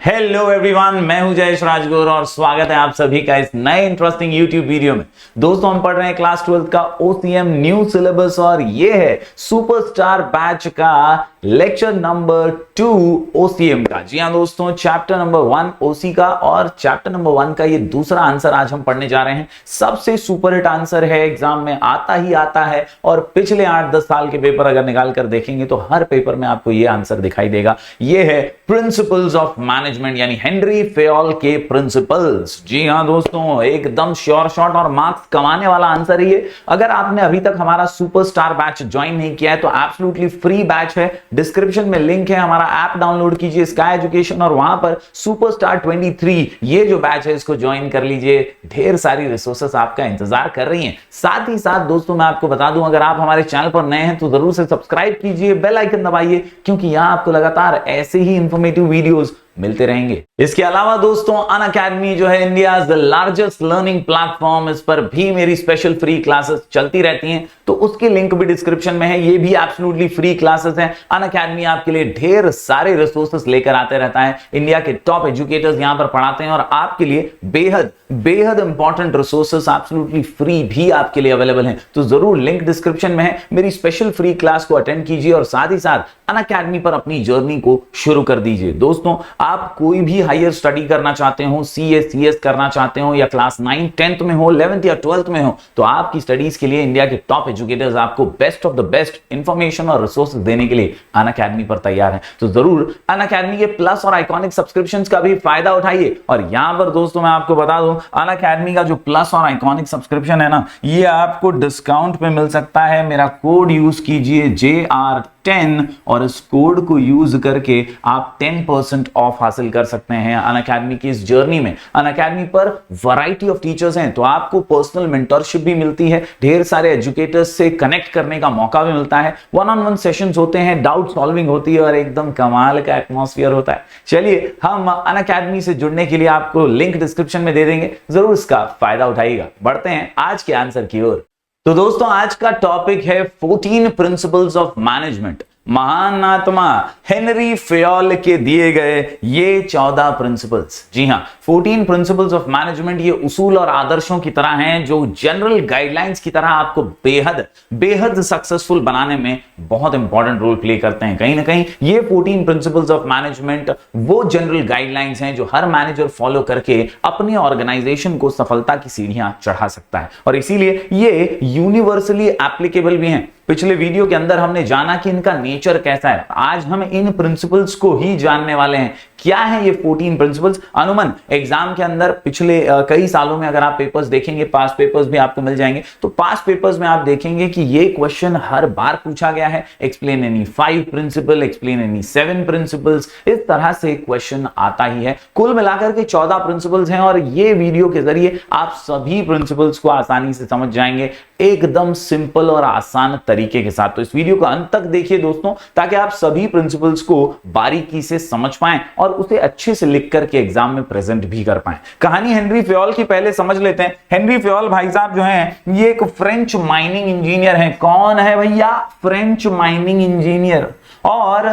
Hello everyone, मैं हूं जयेश राजगुरु और स्वागत है आप सभी का इस नए इंटरेस्टिंग यूट्यूब वीडियो में। दोस्तों, हम पढ़ रहे हैं क्लास 12 का ओसीएम न्यू सिलेबस और ये है सुपरस्टार बैच का लेक्चर नंबर 2 ओसीएम का। जी हां दोस्तों, चैप्टर नंबर 1 ओसी का और चैप्टर नंबर 1 का ये दूसरा आंसर आज हम पढ़ने जा रहे हैं। सबसे सुपर हिट आंसर है, एग्जाम में आता ही आता है और पिछले 8-10 साल के पेपर अगर निकाल कर देखेंगे तो हर पेपर में आपको ये आंसर दिखाई देगा। ये है प्रिंसिपल्स ऑफ मैनेजमेंट यानी हेनरी फेयोल के प्रिंसिपल्स। जी हां दोस्तों, एकदम श्योर शॉट और मार्क्स कमाने वाला आंसर है ये। अगर आपने अभी तक हमारा सुपरस्टार बैच ज्वाइन नहीं किया है तो एब्सोल्युटली फ्री बैच है। डिस्क्रिप्शन में लिंक है, हमारा ऐप डाउनलोड कीजिए स्काई एजुकेशन और वहां पर सुपरस्टार 23 ये जो बैच है इसको ज्वाइन कर लीजिए। ढेर सारी रिसोर्सेस आपका इंतजार कर रही हैं। साथ ही साथ दोस्तों मैं आपको बता दूं, अगर आप हमारे चैनल पर नए हैं तो जरूर से सब्सक्राइब कीजिए, बेल आइकन दबाइए, क्योंकि यहां आपको लगातार ऐसे ही इंफॉर्मेटिव वीडियोस मिलते रहेंगे। इसके अलावा दोस्तों, अनअकैडमी जो है India the largest learning platform, इस पर भी मेरी स्पेशल फ्री क्लासेस चलती रहती हैं, तो उसकी लिंक भी डिस्क्रिप्शन में है। ये भी एब्सोल्युटली फ्री क्लासेस हैं। अनअकैडमी आपके लिए ढेर सारे रिसोर्सेस लेकर आते रहता है। इंडिया के टॉप एजुकेटर्स यहां पर पढ़ाते हैं और आपके लिए बेहद बेहद इंपॉर्टेंट रिसोर्सेस एब्सोल्युटली फ्री भी आपके लिए अवेलेबल हैं। तो जरूर लिंक डिस्क्रिप्शन में है, मेरी स्पेशल फ्री क्लास को अटेंड कीजिए और साथ ही साथ अनअकैडमी पर अपनी जर्नी को शुरू कर दीजिए। दोस्तों, आप कोई भी हायर स्टडी करना चाहते हो, सीए सीएस करना चाहते हो या क्लास 9 10th में हो, 11th या 12th में हो, तो आपकी स्टडीज के लिए इंडिया के टॉप एजुकेटर्स आपको best of the best information और रिसोर्सेज देने के लिए अनअकैडमी पर तैयार हैं। तो जरूर अनअकैडमी के प्लस और आइकॉनिक सब्सक्रिप्शंस का भी फायदा उठाइए। और यहां पर दोस्तों मैं आपको बता दूं, अनअकैडमी का जो प्लस और आइकॉनिक सब्सक्रिप्शन है ना, ये आपको डिस्काउंट पे मिल सकता है। मेरा कोड यूज कीजिए JR10 और इस कोड को यूज करके आप 10% ऑफ हासिल कर सकते हैं अनअकैडमी की इस जर्नी में। अनअकैडमी पर वैरायटी ऑफ टीचर्स हैं, तो आपको पर्सनल मेंटरशिप भी मिलती है, ढेर सारे एजुकेटर्स से कनेक्ट करने का मौका भी मिलता है, वन-ऑन-वन सेशंस होते हैं, डाउट सॉल्विंग होती है और एकदम कमाल का एटमॉस्फेयर होता है। चलिए, हम अनअकैडमी से जुड़ने के लिए आपको लिंक डिस्क्रिप्शन में दे देंगे, जरूर इसका फायदा उठाइएगा। बढ़ते हैं आज के आंसर की ओर। तो दोस्तों, आज का टॉपिक है 14 प्रिंसिपल्स ऑफ मैनेजमेंट। महान आत्मा हेनरी फेयोल के दिए गए ये 14 प्रिंसिपल्स। जी हां, 14 प्रिंसिपल्स ऑफ मैनेजमेंट ये उसूल और आदर्शों की तरह हैं जो जनरल गाइडलाइंस की तरह आपको बेहद बेहद सक्सेसफुल बनाने में बहुत इंपॉर्टेंट रोल प्ले करते हैं। कहीं ना कहीं ये 14 प्रिंसिपल्स ऑफ मैनेजमेंट वो जनरल गाइडलाइंस हैं जो हर मैनेजर फॉलो करके अपनी ऑर्गेनाइजेशन को सफलता की सीढ़ियां चढ़ा सकता है और इसीलिए ये यूनिवर्सली एप्लीकेबल भी हैं। पिछले वीडियो के अंदर हमने जाना कि इनका नेचर कैसा है। आज हम इन प्रिंसिपल्स को ही जानने वाले हैं। क्या है ये 14 प्रिंसिपल्स? अनुमान एग्जाम के अंदर पिछले कई सालों में अगर आप पेपर्स देखेंगे, पास पेपर्स भी आपको मिल जाएंगे, तो पास पेपर्स में आप देखेंगे कि ये क्वेश्चन हर बार पूछा गया है। Explain any 5 principle, explain any 7 principles, इस तरह से क्वेश्चन आता ही है। कुल मिलाकर के 14 प्रिंसिपल्स हैं और ये वीडियो के जरिए आप सभी प्रिंसिपल्स को आसानी से समझ जाएंगे, एकदम सिंपल और आसान तरीके के साथ। तो इस वीडियो को अंत तक देखिए दोस्तों, ताकि आप सभी प्रिंसिपल्स को बारीकी से समझ पाएं और उसे अच्छे से लिख करके एग्जाम में प्रेजेंट भी कर पाएं। कहानी हेनरी फेयोल की पहले समझ लेते हैं। हेनरी फेयोल भाई साहब जो हैं, ये एक फ्रेंच माइनिंग इंजीनियर हैं। कौन है भैया? French mining engineer. और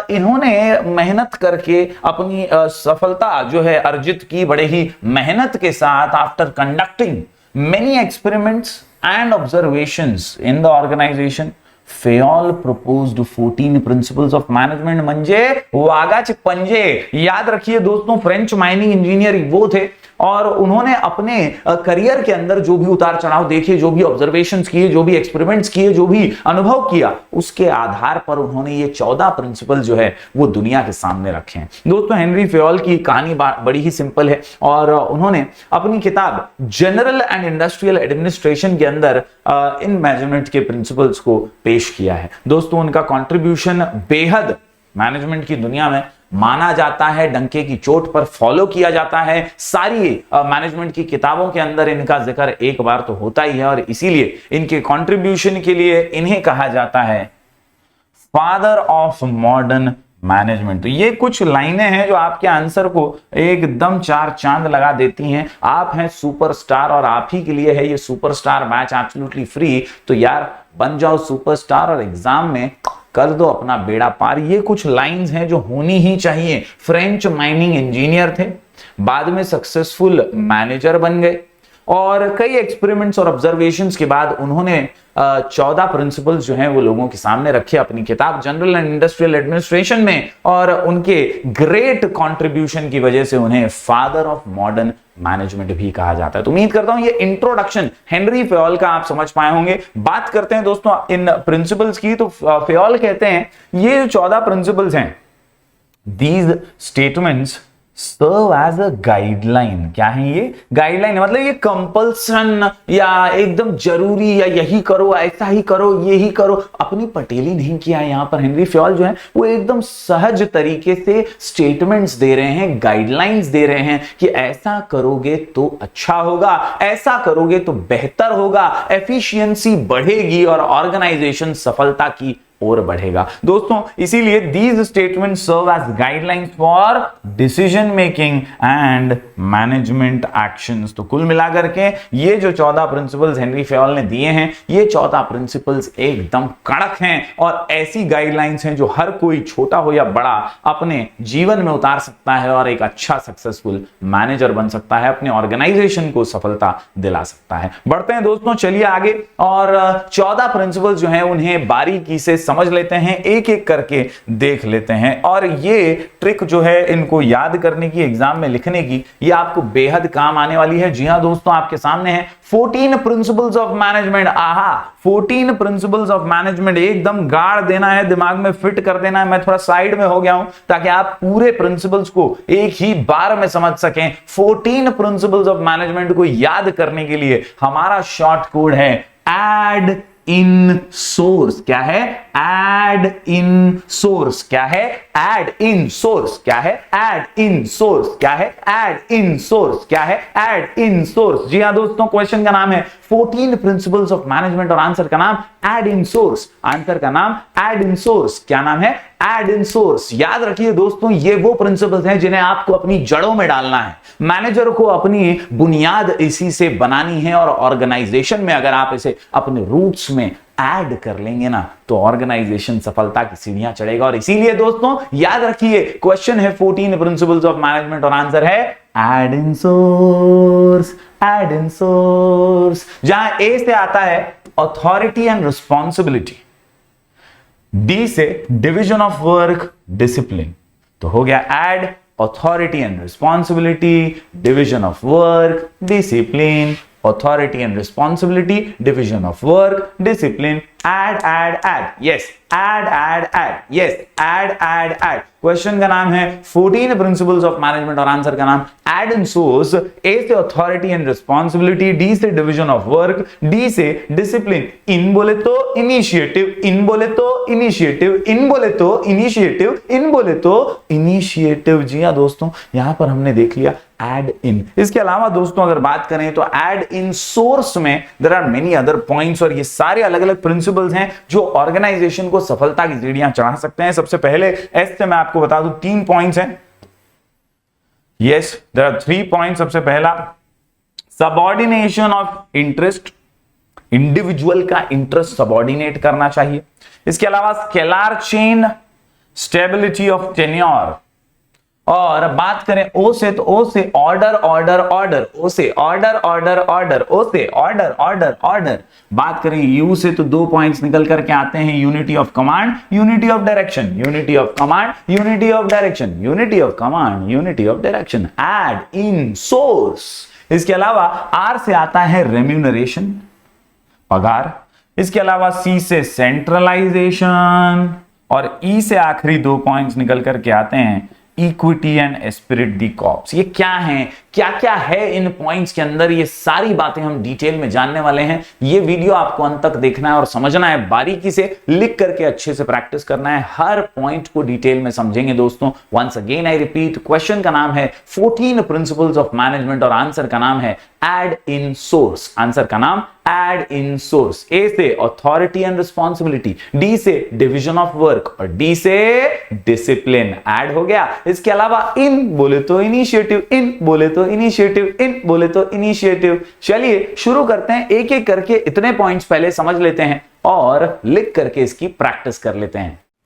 इन्होंने मेहनत करके अपनी सफलता जो है अर्जित की, बड़े ही मेहनत के साथ। After conducting many experiments and observations in the organization, Fayol proposed 14 principles of management। म्हणजे वागाचे पंजे। याद रखिए दोस्तों, फ्रेंच माइनिंग इंजीनियर वो थे और उन्होंने अपने करियर के अंदर जो भी उतार चढ़ाव देखे, जो भी ऑब्जर्वेशंस किए, जो भी एक्सपेरिमेंट्स किए, जो भी अनुभव किया, उसके आधार पर उन्होंने ये 14 प्रिंसिपल जो है वो दुनिया के सामने रखे हैं। दोस्तों, हेनरी फेयोल की कहानी बड़ी ही सिंपल है और उन्होंने अपनी किताब जनरल एंड इंडस्ट्रियल एडमिनिस्ट्रेशन के अंदर इन मैनेजमेंट के प्रिंसिपल्स को पेश किया है। दोस्तों, उनका कंट्रीब्यूशन बेहद मैनेजमेंट की दुनिया में माना जाता है, डंके की चोट पर फॉलो किया जाता है। सारी मैनेजमेंट की किताबों के अंदर इनका जिक्र एक बार तो होता ही है और इसीलिए इनके कंट्रीब्यूशन के लिए इन्हें कहा जाता है फादर ऑफ मॉडर्न मैनेजमेंट। तो ये कुछ लाइनें हैं जो आपके आंसर को एकदम 4 चांद लगा देती हैं। आप हैं सुपरस्टार और आप ही के लिए है ये सुपरस्टार बैच एब्सोल्युटली फ्री। तो यार बन जाओ सुपरस्टार और एग्जाम में कर दो अपना बेड़ा पार। ये कुछ लाइंस हैं जो होनी ही चाहिए। फ्रेंच माइनिंग इंजीनियर थे, बाद में सक्सेसफुल मैनेजर बन गए और कई एक्सपेरिमेंट्स और ऑब्जर्वेशंस के बाद उन्होंने 14 प्रिंसिपल्स जो हैं वो लोगों के सामने रखे अपनी किताब जनरल एंड इंडस्ट्रियल एडमिनिस्ट्रेशन में, और उनके ग्रेट कंट्रीब्यूशन की वजह से उन्हें फादर ऑफ मॉडर्न मैनेजमेंट भी कहा जाता है। तो उम्मीद करता हूं ये इंट्रोडक्शन हेनरी फेयोल का आप समझ पाए होंगे। बात करते हैं दोस्तों इन प्रिंसिपल्स की। तो फेयोल कहते हैं ये जो 14 प्रिंसिपल्स हैं, these statements serve as a guideline. क्या है ये? गाइडलाइन, मतलब ये कंपल्सन या एकदम जरूरी या यही करो, ऐसा ही करो, ये ही करो, अपनी पटेली नहीं किया है। यहां पर हेनरी फेयोल जो है वो एकदम सहज तरीके से स्टेटमेंट्स दे रहे हैं, गाइडलाइंस दे रहे हैं कि ऐसा करोगे तो अच्छा होगा, ऐसा करोगे तो बेहतर होगा, एफिशिएंसी बढ़ेगी और ऑर्गेनाइजेशन सफलता की और बढ़ेगा। दोस्तों इसीलिए these statement serve as guidelines for decision making and management actions. तो कुल मिलाकर के ये जो 14 प्रिंसिपल्स हेनरी फेयोल ने दिए हैं, ये 14 प्रिंसिपल्स एकदम कड़क हैं और ऐसी गाइडलाइंस हैं जो हर कोई छोटा हो या बड़ा अपने जीवन में उतार सकता है और एक अच्छा सक्सेसफुल मैनेजर बन सकता है, अपने ऑर्गेनाइजेशन को सफलता दिला सकता है। बढ़ते हैं दोस्तों, चलिए आगे और 14 प्रिंसिपल्स जो हैं उन्हें बारीकी से समझ लेते हैं, एक एक करके देख लेते हैं। और ये ट्रिक जो है इनको याद करने की, एग्जाम में लिखने की, ये आपको बेहद काम आने वाली है। जी हां दोस्तों, आपके सामने है 14 प्रिंसिपल्स ऑफ मैनेजमेंट। आहा, 14 प्रिंसिपल्स ऑफ मैनेजमेंट एकदम गाड़ देना है, दिमाग में फिट कर देना है। मैं थोड़ा साइड में हो गया हूं ताकि आप पूरे प्रिंसिपल्स को एक ही बार में समझ सकें। 14 प्रिंसिपल्स ऑफ मैनेजमेंट को याद करने के लिए हमारा शॉर्ट कोड है एड इन सोर्स। क्या है? एड इन सोर्स। क्या है? एड इन सोर्स। क्या है? एड इन सोर्स। क्या है? एड इन सोर्स। क्या है? एड इन सोर्स। जी हां दोस्तों, क्वेश्चन का नाम है 14 प्रिंसिपल्स ऑफ मैनेजमेंट और आंसर का नाम एड इन सोर्स। आंसर का नाम एड इन सोर्स। क्या नाम है? एड इन सोर्स। याद रखिए दोस्तों, ये वो प्रिंसिपल्स हैं जिन्हें आपको अपनी जड़ों में डालना है। मैनेजर को अपनी बुनियाद इसी से बनानी है और ऑर्गेनाइजेशन में अगर आप इसे अपने रूट्स में ऐड कर लेंगे ना तो ऑर्गेनाइजेशन सफलता की सीढ़ियां चढ़ेगा। और इसीलिए दोस्तों याद रखिए, क्वेश्चन है 14 प्रिंसिपल्स ऑफ मैनेजमेंट और आंसर है एड इन सोर्स। एड इन सोर्स। जहां ए से आता है अथॉरिटी एंड रिस्पॉन्सिबिलिटी, डी से डिवीजन ऑफ वर्क, डिसिप्लिन, तो हो गया add authority and responsibility, division of work, discipline, authority and responsibility, division of work, discipline, add, yes, add, yes, add. Question का नाम है 14 प्रिंसिपल्स ऑफ मैनेजमेंट और answer का नाम एड इन सोर्स। ए से अथॉरिटी एंड रिस्पॉन्सिबिलिटी, डी से division of work, D से डिसिप्लिन, इन बोले तो इनिशिएटिव, इन बोले तो इनिशिएटिव, इन बोले तो इनिशिएटिव, इन बोले तो इनिशिएटिव। जी हां दोस्तों, यहां पर हमने देख लिया एड इन। इसके अलावा दोस्तों अगर बात करें तो एड इन सोर्स में there are many other points और ये सारे अलग अलग प्रिंसिपल्स हैं जो ऑर्गेनाइजेशन को सफलता की सीढ़ियां चढ़ा सकते हैं। सबसे पहले एस से मैं आपको बता दूं 3 पॉइंट्स हैं। Yes, there are 3 points. सबसे पहला सबऑर्डिनेशन ऑफ इंटरेस्ट, इंडिविजुअल का इंटरेस्ट सबऑर्डिनेट करना चाहिए। इसके अलावा scalar chain, stability of tenure, और बात करें ओ से तो ओ से ऑर्डर, ओ से ऑर्डर, ओ से ऑर्डर। बात करें यू से तो 2 पॉइंट्स निकल करके आते हैं, unity of command, unity of direction, unity of command, unity of direction, unity of command, unity of direction, एड इन सोर्स। इसके अलावा आर से आता है रेम्यूनरेशन, पगार। इसके अलावा सी से सेंट्रलाइजेशन, और ई से आखिरी 2 पॉइंट्स निकल करके आते हैं equity and Spirit the corps. ये क्या है, क्या क्या है इन पॉइंट्स के अंदर, ये सारी बातें हम डिटेल में जानने वाले हैं। ये वीडियो आपको अंत तक देखना है और समझना है, बारीकी से लिख करके अच्छे से प्रैक्टिस करना है, हर पॉइंट को डिटेल में समझेंगे दोस्तों। Once again I repeat, question का नाम है 14 प्रिंसिपल्स ऑफ मैनेजमेंट और आंसर का नाम है एड इन सोर्स। आंसर का नाम एड इन सोर्स। ए से अथॉरिटी एंड रिस्पॉन्सिबिलिटी, डी से डिवीजन ऑफ वर्क और डी से डिसिप्लिन, ऐड हो गया। इसके अलावा इन बोले तो इनिशिएटिव, इन बोले तो इनिशिएटिव, इन बोले तो इनिशिएटिव। चलिए शुरू करते हैं, एक एक करके इतने पॉइंट्स पहले समझ लेते हैं और लिख करके इसकी प्रैक्टिस कर लेते हैं।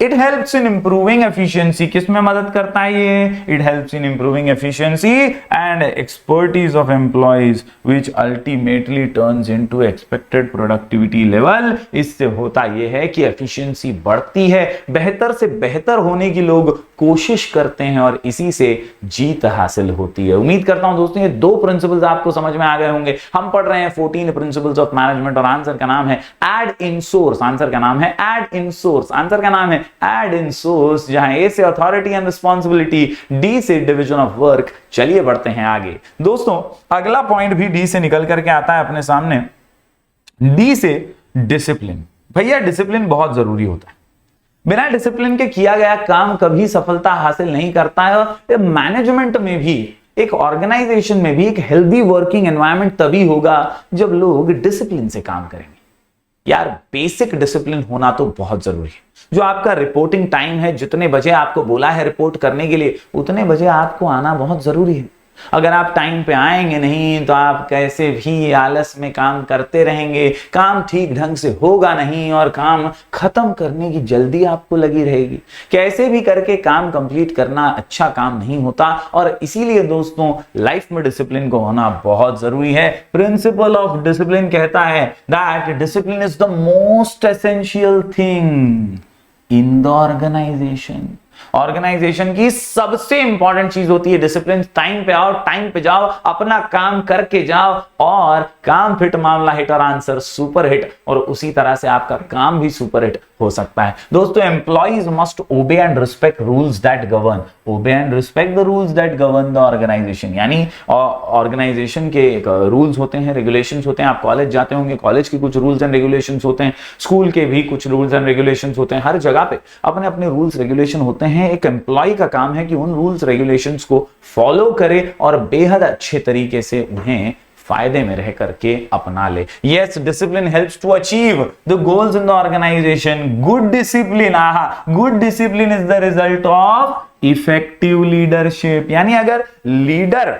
It helps in improving efficiency, किसमें मदद करता है ये? It helps in improving efficiency and expertise of employees which ultimately turns into expected productivity level. इससे होता यह है कि एफिशिएंसी बढ़ती है, बेहतर से बेहतर होने की लोग कोशिश करते हैं और इसी से जीत हासिल होती है। उम्मीद करता हूं दोस्तों ये दो प्रिंसिपल्स आपको समझ में आ गए होंगे। हम पढ़ रहे हैं 14 प्रिंसिपल्स ऑफ मैनेजमेंट और आंसर का नाम है एड इन सोर्स। आंसर का नाम है एड इन सोर्स। आंसर का नाम है एड इन सोर्स, जहां ए से अथॉरिटी एंड रिस्पॉन्सिबिलिटी, डी से डिवीजन ऑफ वर्क। चलिए बढ़ते हैं आगे दोस्तों। अगला पॉइंट भी डी से निकल करके आता है अपने सामने। डी से डिसिप्लिन। भैया डिसिप्लिन बहुत जरूरी होता है, बिना डिसिप्लिन के किया गया काम कभी सफलता हासिल नहीं करता है। और मैनेजमेंट में भी, एक ऑर्गेनाइजेशन में भी एक हेल्दी वर्किंग एनवायरनमेंट तभी होगा जब लोग डिसिप्लिन से काम करेंगे। यार बेसिक डिसिप्लिन होना तो बहुत जरूरी है। जो आपका रिपोर्टिंग टाइम है, जितने बजे आपको बोला है रिपोर्ट करने के लिए, उतने बजे आपको आना बहुत जरूरी है। अगर आप टाइम पे आएंगे नहीं तो आप कैसे भी आलस में काम करते रहेंगे, काम ठीक ढंग से होगा नहीं और काम खत्म करने की जल्दी आपको लगी रहेगी। कैसे भी करके काम कंप्लीट करना अच्छा काम नहीं होता और इसीलिए दोस्तों लाइफ में डिसिप्लिन को होना बहुत जरूरी है। प्रिंसिपल ऑफ डिसिप्लिन कहता है that discipline is the most essential thing in the organisation. Organisation की सबसे इंपॉर्टेंट चीज होती है डिसिप्लिन। टाइम पे आओ, टाइम पे जाओ, अपना काम करके जाओ और काम फिट मामला हिट और आंसर सुपर हिट, और उसी तरह से आपका काम भी सुपर हिट हो सकता है। दोस्तों employees must obey and respect rules that govern. Obey and respect the rules that govern the organisation. यानी ऑर्गेनाइजेशन के रूल्स होते हैं, रेगुलेशंस होते हैं। आप कॉलेज जाते होंगे, कॉलेज के कुछ रूल्स एंड रेगुलेशंस होते हैं, स्कूल के भी कुछ रूल्स एंड रेगुलेशंस होते हैं। हर जगह पे अपने अपने रूल्स रेगुलेशन होते हैं। एक एम्प्लॉय का काम है कि उन रूल्स रेगुलेशंस को फॉलो करे और बेहद अच्छे तरीके से उन्हें फायदे में रह करके अपना ले। Yes, discipline helps to achieve the goals in the organisation. Good discipline, good discipline is the result of effective leadership. यानी अगर लीडर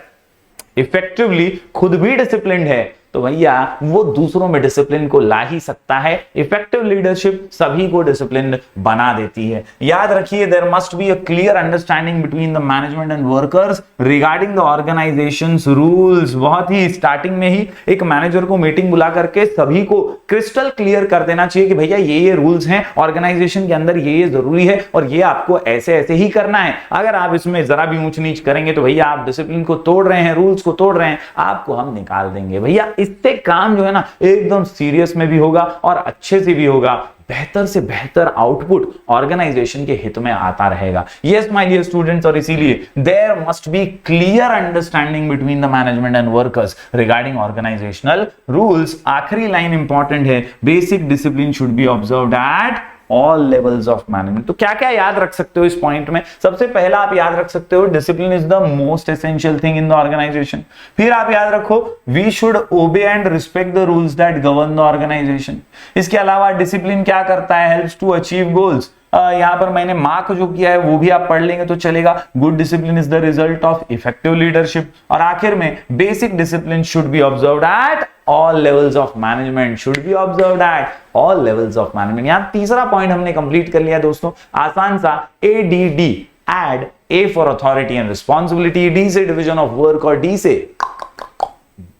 इफेक्टिवली खुद भी डिसिप्लिन्ड है तो भैया वो दूसरों में डिसिप्लिन को ला ही सकता है। इफेक्टिव लीडरशिप सभी को डिसिप्लिन बना देती है। याद रखिए there must be a clear understanding between the management and workers regarding the organisation's rules. बहुत ही स्टार्टिंग में ही एक मैनेजर को मीटिंग बुला करके सभी को क्रिस्टल क्लियर कर देना चाहिए कि भैया ये रूल्स हैं ऑर्गेनाइजेशन के अंदर, ये जरूरी है और ये आपको ऐसे ऐसे ही करना है। अगर आप इसमें जरा भी ऊंच नीच करेंगे तो भैया आप डिसिप्लिन को तोड़ रहे हैं, रूल्स को तोड़ रहे हैं, आपको हम निकाल देंगे। भैया इससे काम जो है ना एकदम सीरियस में भी होगा और अच्छे से भी होगा। बेहतर से बेहतर आउटपुट ऑर्गेनाइजेशन के हित में आता रहेगा। यस माय डियर स्टूडेंट्स, और इसीलिए there must be clear understanding between the management and workers regarding organisational rules. आखिरी लाइन इंपॉर्टेंट है, basic discipline should be observed at all levels of management. तो क्या क्या याद रख सकते हो इस पॉइंट में? सबसे पहला आप याद रख सकते हो discipline is the most essential thing in the organisation. फिर आप याद रखो we should obey and respect the rules that govern the organisation. इसके अलावा डिसिप्लिन क्या करता है? Helps to achieve goals. यहां पर मैंने मार्क जो किया है वो भी आप पढ़ लेंगे तो चलेगा। Good discipline is the result of effective leadership. और आखिर में basic discipline should be observed eight all levels of management, should be observed at all levels of management। यहां तीसरा पॉइंट हमने कंप्लीट कर लिया दोस्तों, आसान सा। ADD, add A for authority and responsibility, D से division of work और D से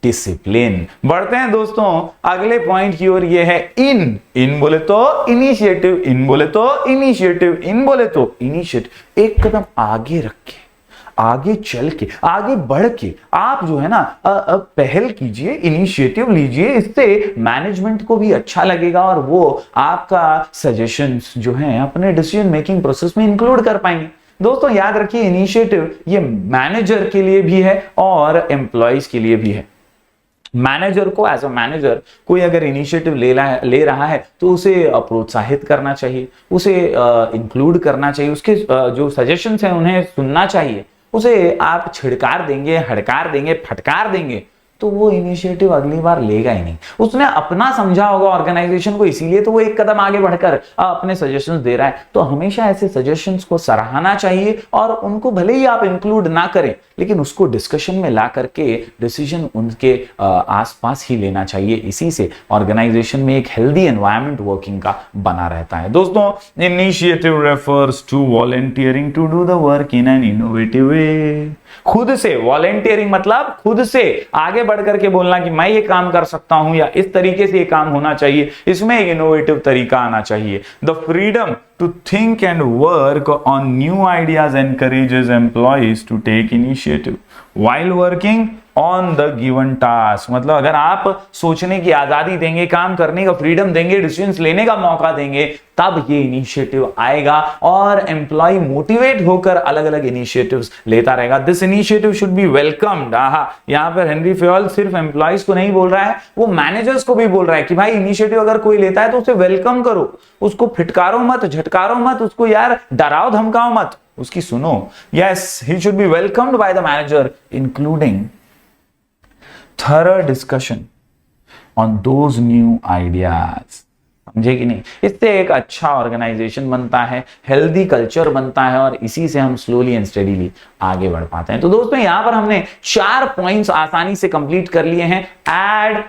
डिसिप्लिन। बढ़ते हैं दोस्तों अगले पॉइंट की ओर। ये है इन बोले तो इनिशिएटिव, इन बोले तो इनिशिएटिव, इन बोले तो इनिशिएटिव। एक कदम आगे रख के, आगे चल के, आगे बढ़ के आप जो है ना पहल कीजिए, इनिशिएटिव लीजिए। इससे मैनेजमेंट को भी अच्छा लगेगा और वो आपका सजेशंस जो हैं अपने डिसीजन मेकिंग प्रोसेस में इंक्लूड कर पाएंगे। दोस्तों याद रखिए इनिशिएटिव ये मैनेजर के लिए भी है और एम्प्लॉइज के लिए भी है। मैनेजर को एज अ मैनेजर कोई अगर इनिशिएटिव ले रहा है तो उसे प्रोत्साहित करना चाहिए, उसे इंक्लूड करना चाहिए, उसके जो सजेशंस हैं उन्हें सुनना चाहिए। उसे आप छिड़कार देंगे, हड़कार देंगे, फटकार देंगे तो वो इनिशिएटिव अगली बार लेगा ही नहीं। उसने अपना समझा होगा ऑर्गेनाइजेशन को, इसीलिए तो वो एक कदम आगे बढ़कर अपने सजेशंस दे रहा है। तो हमेशा ऐसे सजेशंस को सराहना चाहिए और उनको भले ही आप इंक्लूड ना करें, लेकिन उसको डिस्कशन में ला करके डिसीजन उनके आसपास ही लेना चाहिए। इसी से ऑर्गेनाइजेशन में एक हेल्दी एनवायरनमेंट वर्किंग का बना रहता है। दोस्तों, initiative refers to volunteering to do the work in an innovative way. खुद से वॉलंटियरिंग मतलब खुद से आगे बढ़ करके बोलना कि मैं ये काम कर सकता हूं या इस तरीके से ये काम होना चाहिए, इसमें एक इनोवेटिव तरीका आना चाहिए। The freedom to think and work on new ideas encourages employees to take initiative while working on the given task। मतलब अगर आप सोचने की आजादी देंगे, काम करने का फ्रीडम देंगे, डिसीजंस लेने का मौका देंगे, तब ये इनिशिएटिव आएगा और एम्प्लॉय मोटिवेट होकर अलग अलग इनिशिएटिव्स लेता रहेगा। This initiative should be welcomed. यहां पर हेनरी फेयोल सिर्फ एम्प्लॉयज को नहीं बोल रहा है, वो मैनेजर्स को भी बोल रहा है कि भाई इनिशिएटिव अगर कोई लेता है तो उसे वेलकम करो, उसको फिटकारो मत, झटकारो मत, उसको यार डराओ धमकाओ मत, उसकी सुनो। Yes, he should be welcomed by the manager including thorough discussion on those new ideas. समझे कि नहीं? इससे एक अच्छा ऑर्गेनाइजेशन बनता है, हेल्दी कल्चर बनता है और इसी से हम स्लोली एंड स्टेडीली आगे बढ़ पाते हैं। तो दोस्तों, यहां पर हमने 4 पॉइंट्स आसानी से कंप्लीट कर लिए हैं। ऐड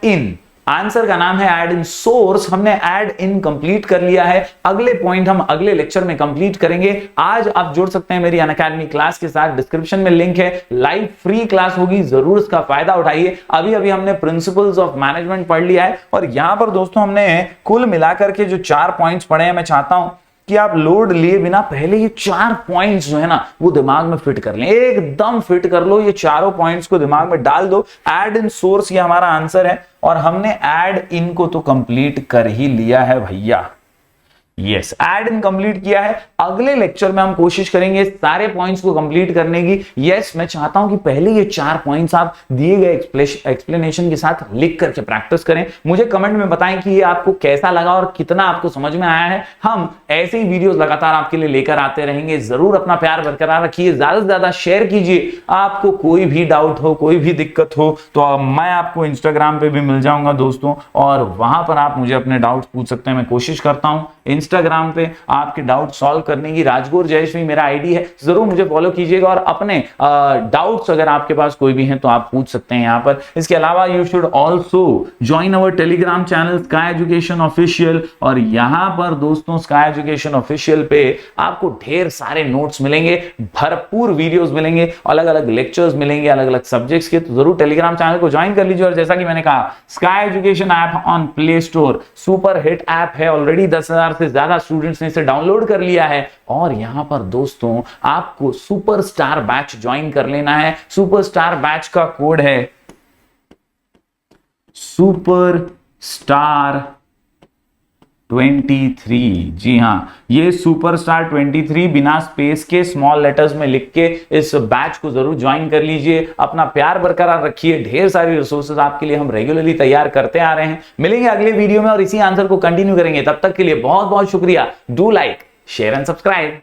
इन आंसर का नाम है ऐड इन सोर्स, हमने ऐड इन कंप्लीट कर लिया है। अगले पॉइंट हम अगले लेक्चर में कंप्लीट करेंगे। आज आप जुड़ सकते हैं मेरी अनअकैडमी क्लास के साथ, डिस्क्रिप्शन में लिंक है, लाइव फ्री क्लास होगी, जरूर इसका फायदा उठाइए। अभी अभी हमने प्रिंसिपल्स ऑफ मैनेजमेंट पढ़ लिया है और यहां पर दोस्तों हमने कुल मिलाकर के जो 4 पॉइंट्स पढ़े हैं, मैं चाहता हूं कि आप लोड लिए बिना पहले ये 4 पॉइंट्स जो है ना वो दिमाग में फिट कर लें, एकदम फिट कर लो। ये चारों पॉइंट्स को दिमाग में डाल दो। ऐड इन सोर्स ये हमारा आंसर है और हमने ऐड इन को तो कंप्लीट कर ही लिया है भैया। यस, ऐड इन कंप्लीट किया है। अगले लेक्चर में हम कोशिश करेंगे सारे पॉइंट्स को कंप्लीट करने की। यस, मैं चाहता हूं कि पहले ये 4 पॉइंट्स आप दिए गए एक्सप्लेनेशन के साथ लिख करके प्रैक्टिस करें। मुझे कमेंट में बताएं कि ये आपको कैसा लगा और कितना आपको समझ में आया है। हम ऐसे ही वीडियोस लगातार आपके लिए लेकर आते रहेंगे। जरूर अपना प्यार बरकरार रखिए, ज्यादा से ज्यादा शेयर कीजिए। आपको कोई भी डाउट हो, कोई भी दिक्कत हो तो मैं आपको इंस्टाग्राम पे भी मिल जाऊंगा दोस्तों, और वहां पर आप मुझे अपने डाउट पूछ सकते हैं। मैं कोशिश करता हूं इंस्टाग्राम पे आपके डाउट सॉल्व करने की। राजगौर जयश्री मेरा आईडी है, जरूर मुझे फॉलो कीजिएगा और अपने डाउट्स अगर आपके पास कोई भी हैं तो आप पूछ सकते हैं यहां पर। इसके अलावा you should also join our Telegram channel sky education official, और यहां पर दोस्तों स्काई एजुकेशन ऑफिशियल पे आपको ढेर सारे नोट्स मिलेंगे, भरपूर वीडियोस मिलेंगे, अलग अलग लेक्चर्स मिलेंगे अलग अलग सब्जेक्ट्स के। तो जरूर टेलीग्राम चैनल को ज्वाइन कर लीजिए। और जैसा कि मैंने कहा, sky education app on play store super hit app है। ऑलरेडी 10,000 से ज्यादा स्टूडेंट्स ने इसे डाउनलोड कर लिया है और यहां पर दोस्तों आपको सुपरस्टार बैच ज्वाइन कर लेना है। सुपरस्टार बैच का कोड है सुपरस्टार 23। जी हां, ये सुपरस्टार 23 बिना स्पेस के स्मॉल लेटर्स में लिख के इस बैच को जरूर ज्वाइन कर लीजिए। अपना प्यार बरकरार रखिए। ढेर सारी रिसोर्सेज आपके लिए हम रेगुलरली तैयार करते आ रहे हैं। मिलेंगे अगले वीडियो में और इसी आंसर को कंटिन्यू करेंगे। तब तक के लिए बहुत बहुत शुक्रिया। Do like, share and subscribe.